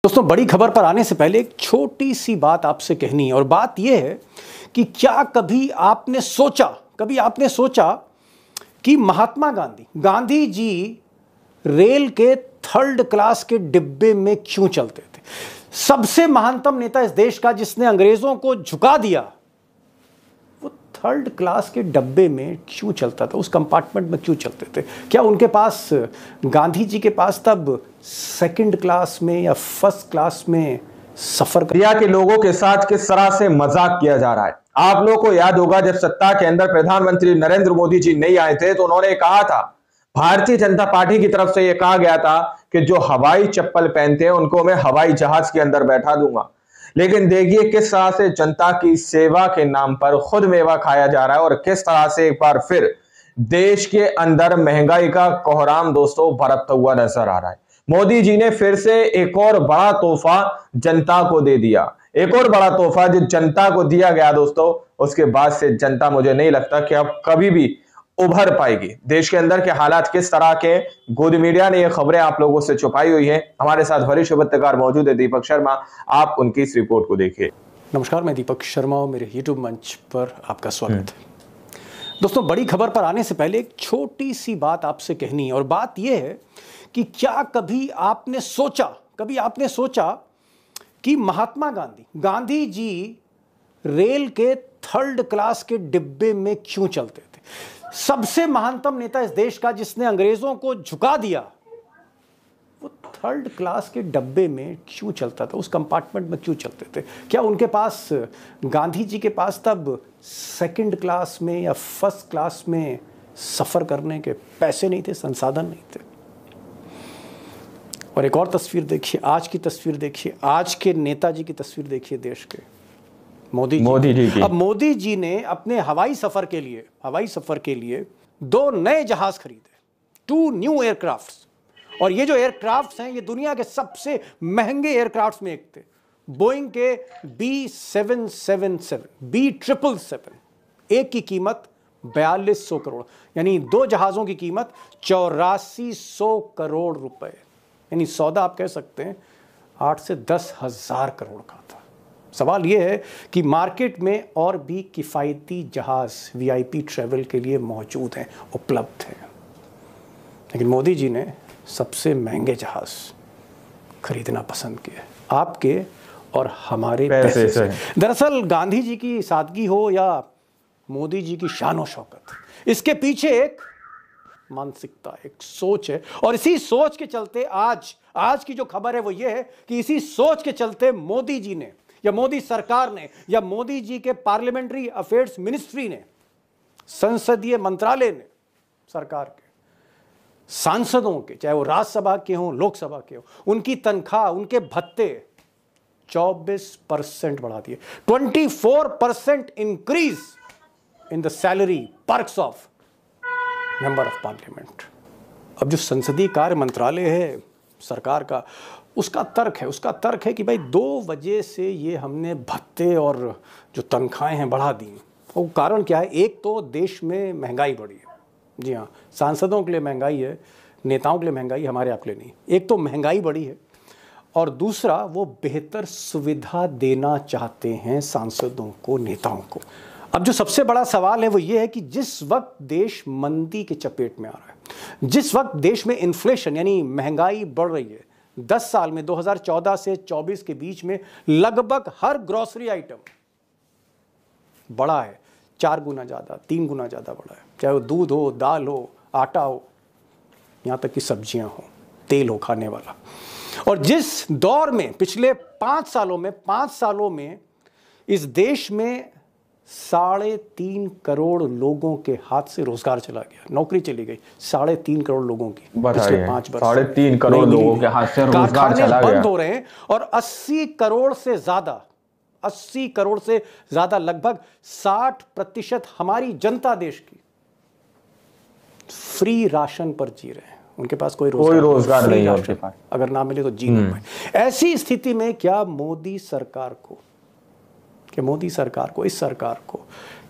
दोस्तों, बड़ी खबर पर आने से पहले एक छोटी सी बात आपसे कहनी है। और बात यह है कि क्या कभी आपने सोचा कि महात्मा गांधी जी रेल के थर्ड क्लास के डिब्बे में क्यों चलते थे? सबसे महानतम नेता इस देश का जिसने अंग्रेजों को झुका दिया, वो थर्ड क्लास के डब्बे में क्यों चलता था? उस कंपार्टमेंट में क्यों चलते थे? क्या उनके पास, गांधी जी के पास तब सेकंड क्लास में या फर्स्ट क्लास में सफर इंडिया के लोगों के साथ किस तरह से मजाक किया जा रहा है? आप लोगों को याद होगा, जब सत्ता के अंदर प्रधानमंत्री नरेंद्र मोदी जी नहीं आए थे तो उन्होंने कहा था, भारतीय जनता पार्टी की तरफ से यह कहा गया था कि जो हवाई चप्पल पहनते हैं उनको मैं हवाई जहाज के अंदर बैठा दूंगा। लेकिन देखिए किस तरह से जनता की सेवा के नाम पर खुद मेवा खाया जा रहा है और किस तरह से एक बार फिर देश के अंदर महंगाई का कोहराम दोस्तों बरतता हुआ नजर आ रहा है। मोदी जी ने फिर से एक और बड़ा तोहफा जनता को दे दिया। एक और बड़ा तोहफा जो जनता को दिया गया दोस्तों, उसके बाद से जनता, मुझे नहीं लगता कि अब कभी भी उभर पाएगी। देश के अंदर के हालात किस तरह के, गोद मीडिया ने ये खबरें आप लोगों से छुपाई हुई है। हमारे साथ वरिष्ठ पत्रकार मौजूद है दीपक शर्मा, आप उनकी इस रिपोर्ट को देखिए। नमस्कार, मैं दीपक शर्मा और मेरे यूट्यूब मंच पर आपका स्वागत है। दोस्तों, बड़ी खबर पर आने से पहले एक छोटी सी बात आपसे कहनी है। और बात यह है कि क्या कभी आपने सोचा कि महात्मा गांधी जी रेल के थर्ड क्लास के डिब्बे में क्यों चलते थे? सबसे महानतम नेता इस देश का जिसने अंग्रेजों को झुका दिया, वो थर्ड क्लास के डब्बे में क्यों चलता था? उस कंपार्टमेंट में क्यों चलते थे? क्या उनके पास, गांधी जी के पास तब सेकंड क्लास में या फर्स्ट क्लास में सफर करने के पैसे नहीं थे, संसाधन नहीं थे? और एक और तस्वीर देखिए, आज की तस्वीर देखिए, आज के नेताजी की तस्वीर देखिए, देश के मोदी जी की। अब मोदी जी ने अपने हवाई सफर के लिए 2 नए जहाज खरीदे, 2 न्यू एयरक्राफ्ट्स। और ये जो एयरक्राफ्ट्स हैं, ये दुनिया के सबसे महंगे एयरक्राफ्ट्स में एक थे, बोइंग के B777, B777। एक की कीमत 4200 करोड़, यानी 2 जहाजों की कीमत 8400 करोड़ रुपए। यानी सौदा आप कह सकते हैं 8 से 10 हजार करोड़ का था। सवाल यह है कि मार्केट में और भी किफ़ायती जहाज VIP ट्रैवल के लिए मौजूद हैं, उपलब्ध हैं, लेकिन मोदी जी ने सबसे महंगे जहाज खरीदना पसंद किए, आपके और हमारे पैसे से। दरअसल गांधी जी की सादगी हो या मोदी जी की शान और शौकत, इसके पीछे एक मानसिकता, एक सोच है। और इसी सोच के चलते आज की जो खबर है वो ये है कि इसी सोच के चलते मोदी जी ने, या मोदी सरकार ने, या मोदी जी के पार्लियामेंट्री अफेयर्स मिनिस्ट्री ने, संसदीय मंत्रालय ने, सरकार के सांसदों के, चाहे वो राज्यसभा के हों, लोकसभा के हों, उनकी तनख्वाह, उनके भत्ते 24% बढ़ा दिए। 24% increase in the salary perks of member of parliament. अब जो संसदीय कार्य मंत्रालय है सरकार का, उसका तर्क है कि भाई 2 वजह से ये हमने भत्ते और जो तनख्वाहें हैं बढ़ा दी। वो कारण क्या है? एक तो देश में महंगाई बढ़ी है। जी हाँ, सांसदों के लिए महंगाई है, नेताओं के लिए महंगाई, हमारे आपके लिए नहीं। एक तो महंगाई बढ़ी है और दूसरा वो बेहतर सुविधा देना चाहते हैं सांसदों को, नेताओं को। अब जो सबसे बड़ा सवाल है वो ये है कि जिस वक्त देश मंदी के चपेट में आ रहा है, जिस वक्त देश में इन्फ्लेशन यानी महंगाई बढ़ रही है, 10 साल में 2014 से 24 के बीच में लगभग हर ग्रोसरी आइटम बढ़ा है, 4 गुना ज़्यादा, 3 गुना ज़्यादा बढ़ा है। चाहे वो दूध हो, दाल हो, आटा हो, यहाँ तक कि सब्जियाँ हो, तेल हो खाने वाला। और जिस दौर में पिछले 5 सालों में इस देश में 3.5 करोड़ लोगों के हाथ से रोजगार चला गया, नौकरी चली गई 3.5 करोड़ लोगों की पिछले 5 वर्ष। 3.5 करोड़ लोगों के हाथ से रोजगार चला गया, बंद हो रहे हैं। और 80 करोड़ से ज्यादा लगभग 60% हमारी जनता देश की फ्री राशन पर जी रहे हैं। उनके पास कोई रोजगार नहीं है, उनके पास अगर ना मिले तो जी नहीं पाए। ऐसी स्थिति में क्या मोदी सरकार को, इस सरकार को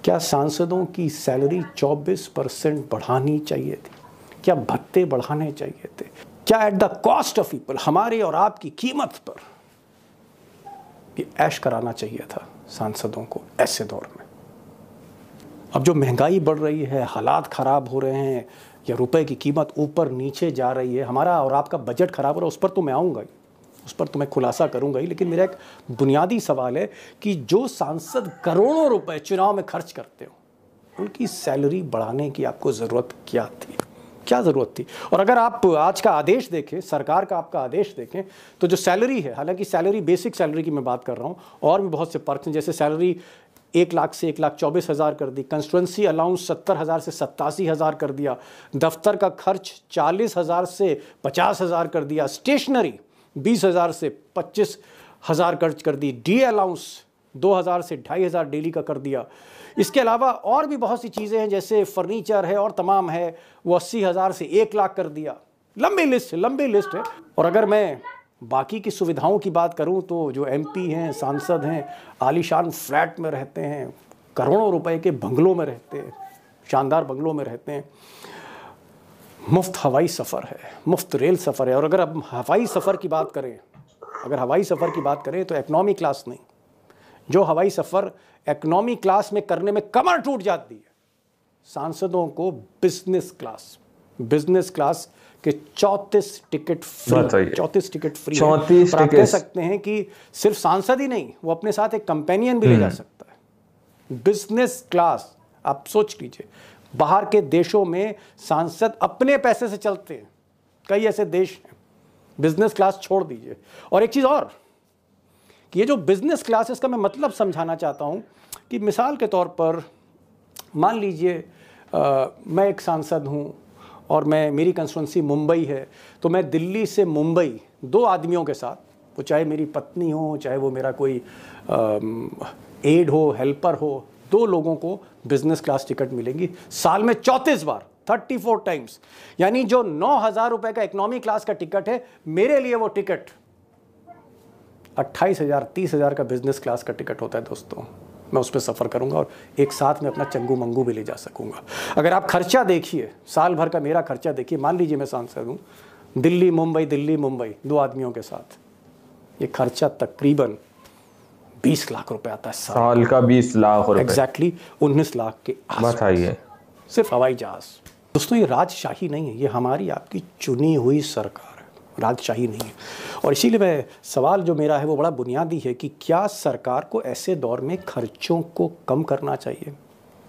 क्या सांसदों की सैलरी 24% बढ़ानी चाहिए थी? क्या भत्ते बढ़ाने चाहिए थे? क्या at the cost of people, हमारे और आपकी कीमत पर कि ऐश कराना चाहिए था सांसदों को ऐसे दौर में। अब जो महंगाई बढ़ रही है, हालात ख़राब हो रहे हैं, या रुपए की कीमत ऊपर नीचे जा रही है, हमारा और आपका बजट ख़राब हो रहा है, उस पर तो मैं आऊँगा ही, उस पर तो मैं खुलासा करूँगा ही। लेकिन मेरा एक बुनियादी सवाल है कि जो सांसद करोड़ों रुपए चुनाव में खर्च करते हो, उनकी सैलरी बढ़ाने की आपको ज़रूरत क्या थी? क्या ज़रूरत थी? और अगर आप आज का आदेश देखें, सरकार का आपका आदेश देखें, तो जो सैलरी है, हालांकि सैलरी बेसिक सैलरी की मैं बात कर रहा हूँ, और भी बहुत से पर्क हैं, जैसे सैलरी 1 लाख से 1,24,000 कर दी, कंस्टिट्यूंसी अलाउंस 70,000 से 87,000 कर दिया, दफ्तर का खर्च 40,000 से 50,000 कर दिया, स्टेशनरी 20,000 से 25,000 खर्च कर दी, डी अलाउंस 2,000 से 2,500 डेली का कर दिया। इसके अलावा और भी बहुत सी चीज़ें हैं, जैसे फर्नीचर है और तमाम है, वो 80,000 से 1 लाख कर दिया। लंबी लिस्ट है। और अगर मैं बाकी की सुविधाओं की बात करूं तो जो एमपी हैं, सांसद हैं, आलीशान फ्लैट में रहते हैं, करोड़ों रुपए के बंगलों में रहते हैं, शानदार बंगलों में रहते हैं, मुफ्त हवाई सफ़र है, मुफ्त रेल सफ़र है। और अगर अब हवाई सफ़र की बात करें, तो इकनॉमी क्लास नहीं, जो हवाई सफ़र इकनॉमी क्लास में करने में कमर टूट जाती है, सांसदों को बिजनेस क्लास के 34 टिकट फ्री आप कह सकते हैं कि सिर्फ सांसद ही नहीं, वो अपने साथ एक कंपेनियन भी ले जा सकता है। बिजनेस क्लास, आप सोच लीजिए, बाहर के देशों में सांसद अपने पैसे से चलते हैं, कई ऐसे देश हैं। बिजनेस क्लास छोड़ दीजिए। और एक चीज़ और कि ये जो बिजनेस क्लास, इसका मैं मतलब समझाना चाहता हूँ कि मिसाल के तौर पर मान लीजिए मैं एक सांसद हूँ और मेरी कंस्टिट्यूंसी मुंबई है, तो मैं दिल्ली से मुंबई 2 आदमियों के साथ, वो चाहे मेरी पत्नी हो, चाहे वो मेरा कोई एड हो, हेल्पर हो, 2 लोगों को बिजनेस क्लास टिकट मिलेंगी साल में 34 बार, 34 टाइम्स। यानी जो 9,000 रुपये का इकोनॉमी क्लास का टिकट है, मेरे लिए वो टिकट 28,000 30,000 का बिजनेस क्लास का टिकट होता है दोस्तों। मैं उस पर सफ़र करूंगा और एक साथ में अपना चंगू मंगू भी ले जा सकूंगा। अगर आप खर्चा देखिए, साल भर का मेरा खर्चा देखिए, मान लीजिए मैं सांसद हूँ, दिल्ली मुंबई 2 आदमियों के साथ, ये खर्चा तकरीबन 20 लाख रुपए आता है साल का। 20 लाख रुपए, एग्जैक्टली 19 लाख के आसपास, सिर्फ हवाई जहाज। दोस्तों, ये राजशाही नहीं है, ये हमारी आपकी चुनी हुई सरकार है, राजशाही नहीं है। और इसीलिए मैं सवाल जो मेरा है वो बड़ा बुनियादी है कि क्या सरकार को ऐसे दौर में खर्चों को कम करना चाहिए,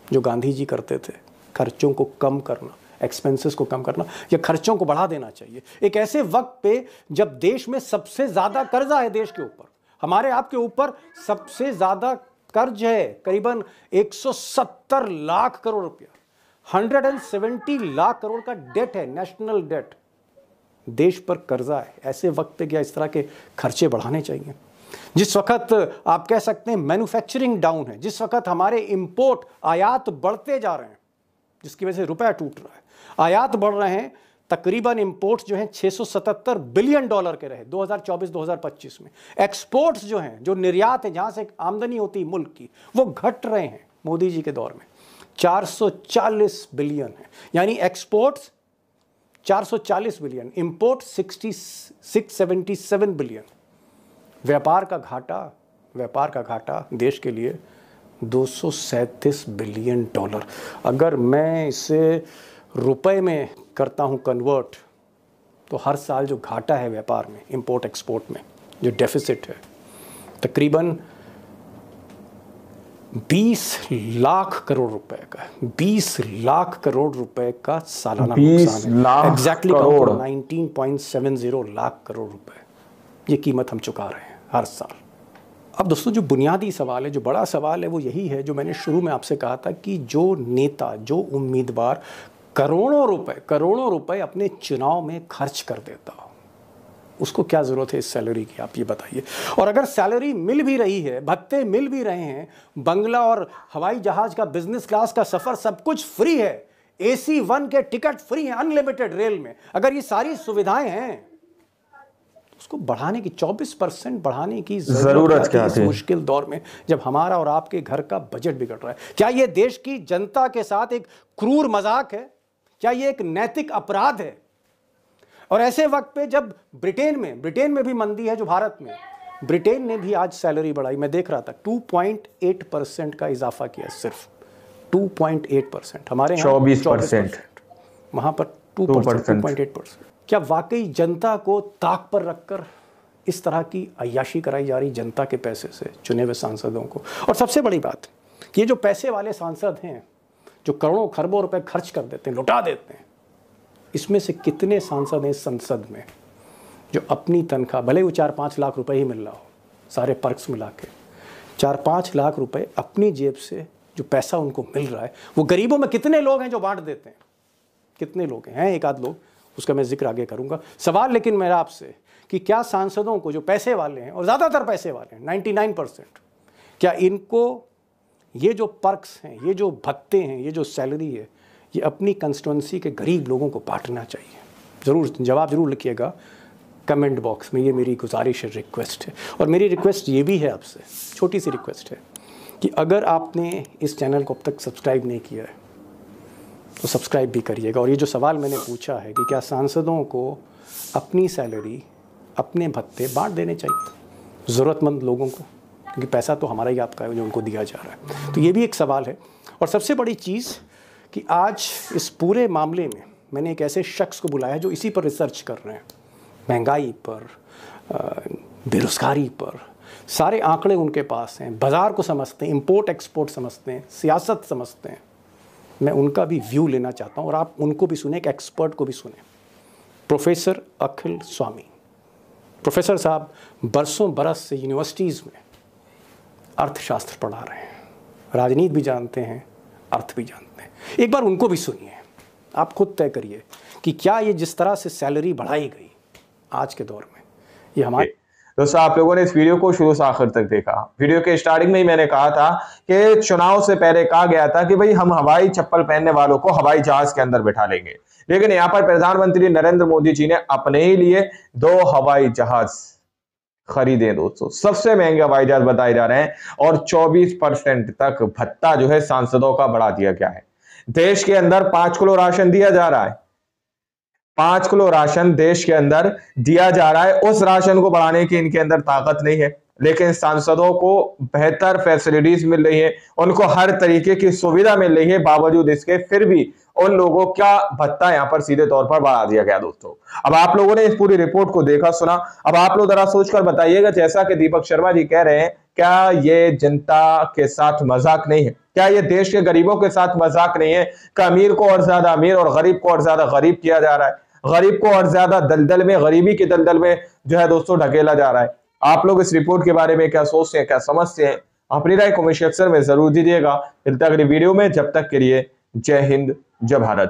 जो गांधी जी करते थे, खर्चों को कम करना, एक्सपेंसेस को कम करना, या खर्चों को बढ़ा देना चाहिए एक ऐसे वक्त पे जब देश में सबसे ज़्यादा कर्जा है, देश के ऊपर, हमारे आपके ऊपर सबसे ज़्यादा कर्ज है, करीबन 170 लाख करोड़ रुपया, 170 लाख करोड़ का डेट है, नेशनल डेट, देश पर कर्जा है। ऐसे वक्त पे क्या इस तरह के खर्चे बढ़ाने चाहिए? जिस वक्त आप कह सकते हैं मैन्युफैक्चरिंग डाउन है, जिस वक्त हमारे इंपोर्ट, आयात बढ़ते जा रहे हैं, जिसकी वजह से रुपया टूट रहा है, आयात बढ़ रहे हैं, तकरीबन इंपोर्ट्स जो हैं 677 बिलियन डॉलर के रहे 2024-2025 में। एक्सपोर्ट्स जो हैं, जो निर्यात है, जहां से आमदनी होती है मुल्क की, वो घट रहे हैं मोदी जी के दौर में, 440 बिलियन है। यानी एक्सपोर्ट्स 440 बिलियन, इंपोर्ट 677 बिलियन। व्यापार का घाटा देश के लिए 237 बिलियन डॉलर। अगर मैं इसे रुपए में करता हूं कन्वर्ट, तो हर साल जो घाटा है व्यापार में, इंपोर्ट एक्सपोर्ट में जो डेफिसिट है, तकरीबन 20 लाख करोड़ रुपए का, 20 लाख करोड़ रुपए का सालाना नुकसान है। एग्जैक्टली 19.70 लाख करोड़ रुपए ये कीमत हम चुका रहे हैं हर साल। अब दोस्तों, जो बुनियादी सवाल है, जो बड़ा सवाल है, वो यही है जो मैंने शुरू में आपसे कहा था कि जो नेता, जो उम्मीदवार करोड़ों रुपए अपने चुनाव में खर्च कर देता हो, उसको क्या जरूरत है इस सैलरी की, आप ये बताइए। और अगर सैलरी मिल भी रही है, भत्ते मिल भी रहे हैं, बंगला और हवाई जहाज का बिजनेस क्लास का सफर सब कुछ फ्री है, AC 1 के टिकट फ्री हैं अनलिमिटेड रेल में, अगर ये सारी सुविधाएं हैं, उसको बढ़ाने की 24% बढ़ाने की जरूरत क्या है इस मुश्किल दौर में, जब हमारा और आपके घर का बजट बिगड़ रहा है? क्या ये देश की जनता के साथ एक क्रूर मजाक है? क्या ये एक नैतिक अपराध है? और ऐसे वक्त पे जब ब्रिटेन में भी मंदी है जो भारत में, ब्रिटेन ने भी आज सैलरी बढ़ाई, मैं देख रहा था 2.8% का इजाफा किया, सिर्फ 2.8%। हमारे यहाँ 24%, वहाँ पर 2.8%। क्या वाकई जनता को ताक पर रखकर इस तरह की अय्याशी कराई जा रही जनता के पैसे से, चुने हुए सांसदों को? और सबसे बड़ी बात कि ये जो पैसे वाले सांसद हैं जो करोड़ों खरबों रुपए खर्च कर देते हैं, लुटा देते हैं, इसमें से कितने सांसद हैं संसद में जो अपनी तनख्वाह, भले वो 4-5 लाख रुपए ही मिल रहा हो, सारे पर्क्स मिला के 4-5 लाख रुपए अपनी जेब से जो पैसा उनको मिल रहा है, वो गरीबों में कितने लोग हैं जो बांट देते हैं? कितने लोग हैं? एक आध लोग, उसका मैं जिक्र आगे करूंगा। सवाल लेकिन मेरा आपसे कि क्या सांसदों को, जो पैसे वाले हैं और ज़्यादातर पैसे वाले हैं 99%, क्या इनको ये जो पर्क्स हैं, ये जो भत्ते हैं, ये जो सैलरी है, ये अपनी कंस्टिट्यूंसी के गरीब लोगों को बांटना चाहिए? ज़रूर जवाब ज़रूर लिखिएगा कमेंट बॉक्स में, ये मेरी गुजारिश है, रिक्वेस्ट है। और मेरी रिक्वेस्ट ये भी है आपसे, छोटी सी रिक्वेस्ट है कि अगर आपने इस चैनल को अब तक सब्सक्राइब नहीं किया है तो सब्सक्राइब भी करिएगा। और ये जो सवाल मैंने पूछा है कि क्या सांसदों को अपनी सैलरी, अपने भत्ते बांट देने चाहिए ज़रूरतमंद लोगों को, क्योंकि पैसा तो हमारा ही आपका है जो उनको दिया जा रहा है। तो ये भी एक सवाल है। और सबसे बड़ी चीज़ कि आज इस पूरे मामले में मैंने एक ऐसे शख्स को बुलाया जो इसी पर रिसर्च कर रहे हैं, महंगाई पर, बेरोज़गारी पर, सारे आंकड़े उनके पास हैं, बाज़ार को समझते हैं, इंपोर्ट एक्सपोर्ट समझते हैं, सियासत समझते हैं। मैं उनका भी व्यू लेना चाहता हूँ और आप उनको भी सुने, एक एक्सपर्ट को भी सुने। प्रोफेसर अखिल स्वामी, प्रोफेसर साहब बरसों बरस से यूनिवर्सिटीज़ में अर्थशास्त्र पढ़ा रहे हैं, राजनीति भी जानते हैं, अर्थ भी जानते हैं। एक बार उनको भी सुनिए, आप खुद तय करिए कि क्या ये जिस तरह से सैलरी बढ़ाई गई आज के दौर में, ये हमारे दोस्तों आप लोगों ने इस वीडियो को शुरू से आखिर तक देखा। वीडियो के स्टार्टिंग में ही मैंने कहा था कि चुनाव से पहले कहा गया था कि भाई हम हवाई चप्पल पहनने वालों को हवाई जहाज के अंदर बैठा लेंगे, लेकिन यहाँ पर प्रधानमंत्री नरेंद्र मोदी जी ने अपने ही लिए 2 हवाई जहाज खरीदे। दोस्तों सबसे महंगे हवाई जहाज बताए जा रहे हैं और 24% तक भत्ता जो है सांसदों का बढ़ा दिया गया है। देश के अंदर 5 किलो राशन दिया जा रहा है, 5 किलो राशन देश के अंदर दिया जा रहा है। उस राशन को बढ़ाने की इनके अंदर ताकत नहीं है, लेकिन सांसदों को बेहतर फैसिलिटीज मिल रही है, उनको हर तरीके की सुविधा मिल रही है। बावजूद इसके फिर भी उन लोगों का भत्ता यहां पर सीधे तौर पर बढ़ा दिया गया। दोस्तों अब आप लोगों ने इस पूरी रिपोर्ट को देखा, सुना, अब आप लोग जरा सोचकर बताइएगा, जैसा कि दीपक शर्मा जी कह रहे हैं, क्या ये जनता के साथ मजाक नहीं है? क्या ये देश के गरीबों के साथ मजाक नहीं है कि अमीर को और ज्यादा अमीर और गरीब को और ज्यादा गरीब किया जा रहा है, गरीब को और ज्यादा दलदल में, गरीबी के दलदल में जो है दोस्तों ढकेला जा रहा है? आप लोग इस रिपोर्ट के बारे में क्या सोचते हैं, क्या समझते हैं? अपनी राय कमेंट सेक्शन में जरूर दीजिएगा। मिलते हैं अगली वीडियो में, जब तक के लिए जय हिंद, जय भारत।